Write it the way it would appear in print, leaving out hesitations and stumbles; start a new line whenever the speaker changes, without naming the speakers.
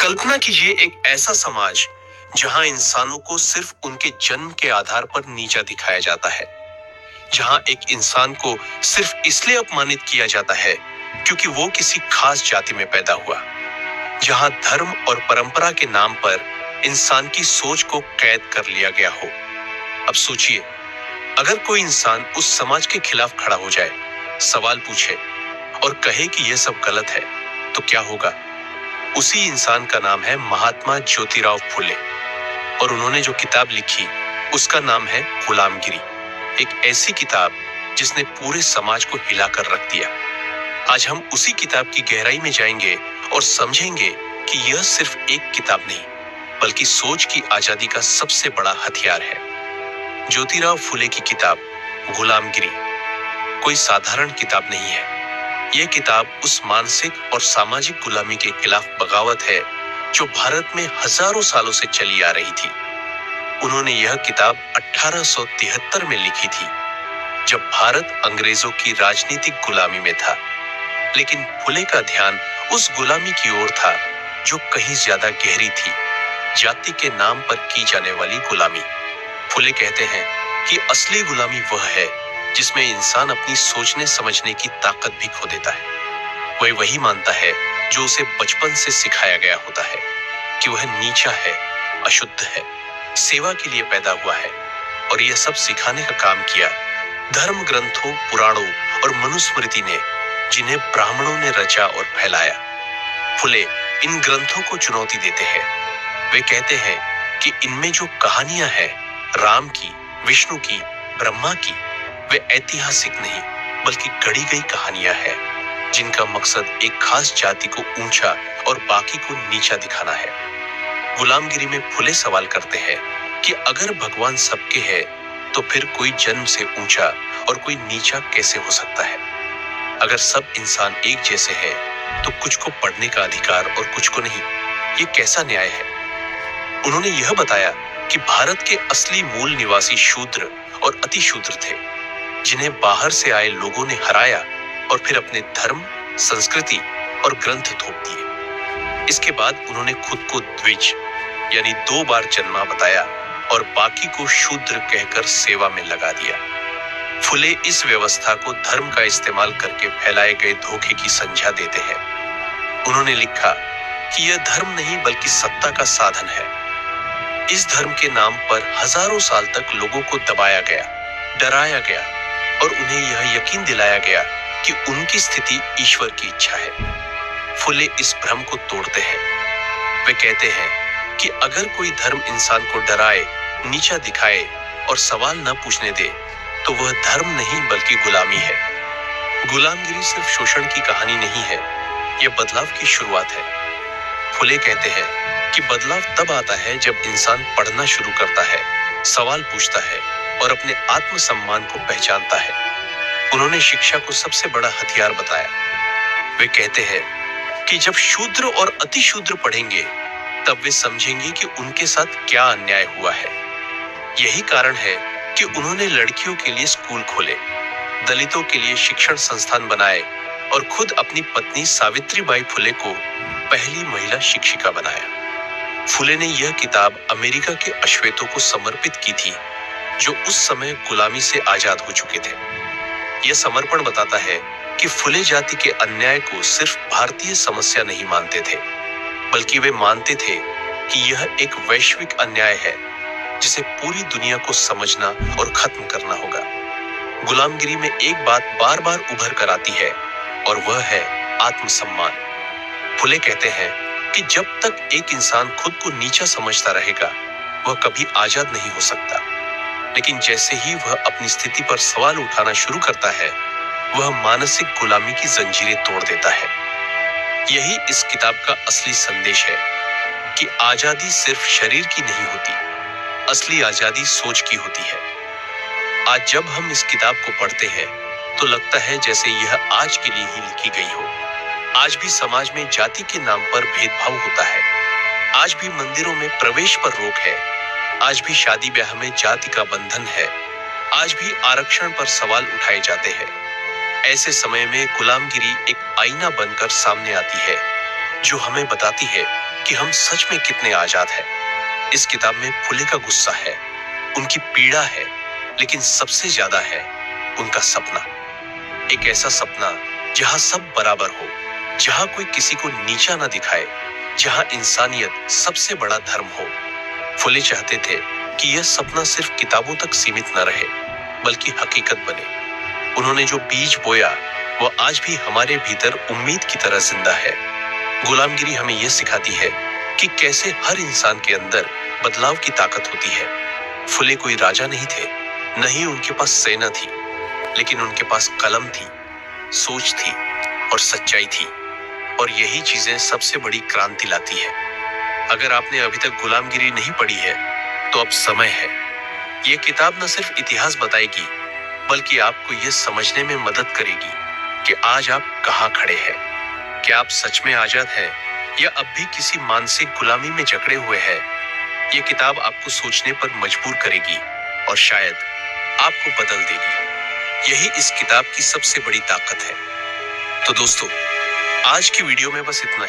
कल्पना कीजिए एक ऐसा समाज जहां इंसानों को सिर्फ उनके जन्म के आधार पर नीचा दिखाया जाता है, जहां एक इंसान को सिर्फ इसलिए अपमानित किया जाता है क्योंकि वो किसी खास जाति में पैदा हुआ, जहां धर्म और परंपरा के नाम पर इंसान की सोच को कैद कर लिया गया हो। अब सोचिए, अगर कोई इंसान उस समाज के खिलाफ खड़ा हो जाए, सवाल पूछे और कहे कि यह सब गलत है, तो क्या होगा? उसी इंसान का नाम है महात्मा ज्योतिराव फुले, और उन्होंने जो किताब लिखी उसका नाम है गुलामगिरी। एक ऐसी किताब जिसने पूरे समाज को हिलाकर रख दिया। आज हम उसी किताब की गहराई में जाएंगे और समझेंगे कि यह सिर्फ एक किताब नहीं, बल्कि सोच की आजादी का सबसे बड़ा हथियार है। ज्योतिराव फुले की किताब गुलामगिरी कोई साधारण किताब नहीं है। यह किताब उस मानसिक और सामाजिक गुलामी के खिलाफ बगावत है जो भारत में हजारों सालों से चली आ रही थी। उन्होंने यह किताब 1873 में लिखी थी, जब भारत अंग्रेजों की राजनीतिक गुलामी में था। लेकिन फुले का ध्यान उस गुलामी की ओर था जो कहीं ज्यादा गहरी थी, जाति के नाम पर की जाने वाली गुलामी। फुले कहते हैं कि असली गुलामी वह है जिसमें इंसान अपनी सोचने समझने की ताकत भी खो देता है। वह वही मानता है जो उसे बचपन से सिखाया गया होता है कि वह नीचा है, अशुद्ध है, सेवा के लिए पैदा हुआ है। और यह सब सिखाने का काम किया धर्म ग्रंथों, पुराणों और मनुस्मृति ने, जिन्हें ब्राह्मणों ने रचा और फैलाया। फुले इन ग्रंथों को चुनौती देते हैं। वे कहते हैं कि इनमें जो कहानियां हैं, राम की, विष्णु की, ब्रह्मा की, वे ऐतिहासिक नहीं बल्कि गढ़ी गई कहानियां हैं, जिनका मकसद एक खास जाति को ऊंचा और बाकी को नीचा दिखाना है। गुलामगिरी में फुले सवाल करते हैं कि अगर भगवान सबके है तो फिर कोई जन्म से ऊंचा और कोई नीचा कैसे हो सकता है? अगर सब इंसान एक जैसे हैं, तो कुछ को पढ़ने का अधिकार और कुछ को नहीं, ये कैसा न्याय है? उन्होंने यह बताया कि भारत के असली मूल निवासी शूद्र और अति शूद्र थे, जिन्हें बाहर से आए लोगों ने हराया और फिर अपने धर्म, संस्कृति और ग्रंथ थोप दिए। इसके बाद उन्होंने खुद को द्विज यानी 2 बार जन्मा बताया और बाकी को शूद्र कहकर सेवा में लगा दिया। फुले इस व्यवस्था को धर्म का इस्तेमाल करके फैलाए गए धोखे की संज्ञा देते हैं। उन्होंने लिखा कि यह धर्म नहीं बल्कि सत्ता का साधन है। इस धर्म के नाम पर हजारों साल तक लोगों को दबाया गया, डराया गया और उन्हें यह यकीन दिलाया गया कि उनकी स्थिति ईश्वर की इच्छा है। फुले इस भ्रम को तोड़ते हैं। वे कहते हैं कि अगर कोई धर्म इंसान को डराए, नीचा दिखाए और सवाल न पूछने दे, तो वह धर्म नहीं बल्कि गुलामी है। गुलामगिरी सिर्फ शोषण की कहानी नहीं है, यह बदलाव की शुरुआत है। फुले कहते हैं कि बदलाव तब आता है जब इंसान पढ़ना शुरू करता है, सवाल पूछता है और अपने आत्मसम्मान को पहचानता है। उन्होंने शिक्षा को सबसे बड़ा हथियार बताया। वे कहते हैं कि जब शूद्र और अति शूद्र पढ़ेंगे, तब वे समझेंगे कि उनके साथ क्या अन्याय हुआ है। यही कारण है कि उन्होंने लड़कियों के लिए स्कूल खोले, दलितों के लिए शिक्षण संस्थान बनाए और खुद अपनी पत्नी सावित्रीबाई फुले को पहली महिला शिक्षिका बनाया। फुले ने यह किताब अमेरिका के अश्वेतों को समर्पित की थी, जो उस समय गुलामी से आजाद हो चुके थे। यह समर्पण बताता है कि फुले जाति के अन्याय को सिर्फ भारतीय समस्या नहीं मानते थे, बल्कि वे मानते थे कि यह एक वैश्विक अन्याय है जिसे पूरी दुनिया को समझना और खत्म करना होगा। गुलामगिरी में एक बात बार बार उभर कर आती है और वह है आत्मसम्मान। फुले कहते हैं कि जब तक एक इंसान खुद को नीचा समझता रहेगा, वह कभी आजाद नहीं हो सकता। लेकिन जैसे ही वह अपनी स्थिति पर सवाल उठाना शुरू करता है, वह मानसिक गुलामी की जंजीरें तोड़ देता है। यही इस किताब का असली संदेश है कि आजादी सिर्फ शरीर की नहीं होती, असली आजादी सोच की होती है। आज जब हम इस किताब को पढ़ते हैं, तो लगता है जैसे यह आज के लिए ही लिखी गई हो। आज भी समाज में जाति के नाम पर भेदभाव होता है। आज भी मंदिरों में प्रवेश पर रोक है। आज भी शादी ब्याह में जाति का बंधन है। आज भी आरक्षण पर सवाल उठाए जाते हैं। ऐसे समय में गुलामगिरी एक आईना बनकर सामने आती है, जो हमें बताती है कि हम सच में कितने आजाद हैं। इस किताब में फुले का गुस्सा है, उनकी पीड़ा है, लेकिन सबसे ज्यादा है उनका सपना। एक ऐसा सपना जहां सब बराबर हो, जहां कोई किसी को नीचा ना दिखाए, जहां इंसानियत सबसे बड़ा धर्म हो। फुले चाहते थे कि यह सपना सिर्फ किताबों तक सीमित न रहे, बल्कि हकीकत बने। उन्होंने जो बीज बोया वो आज भी हमारे भीतर उम्मीद की तरह जिंदा है। गुलामगिरी हमें यह सिखाती है कि कैसे हर इंसान के अंदर बदलाव की ताकत होती है। फुले कोई राजा नहीं थे, नहीं उनके पास सेना थी, लेकिन उनके पास कलम थी, सोच थी और सच्चाई थी। और यही चीजें सबसे बड़ी क्रांति लाती है। अगर आपने अभी तक गुलामगिरी नहीं पढ़ी है तो अब समय है। यह किताब न सिर्फ इतिहास बताएगी, बल्कि आपको यह समझने में मदद करेगी कि आज आप कहां खड़े हैं। क्या आप सच में आजाद हैं या अब भी किसी मानसिक गुलामी में जकड़े हुए हैं। यह किताब आपको सोचने पर मजबूर करेगी और शायद आपको बदल देगी। यही इस किताब की सबसे बड़ी ताकत है। तो दोस्तों, आज की वीडियो में बस इतना ही।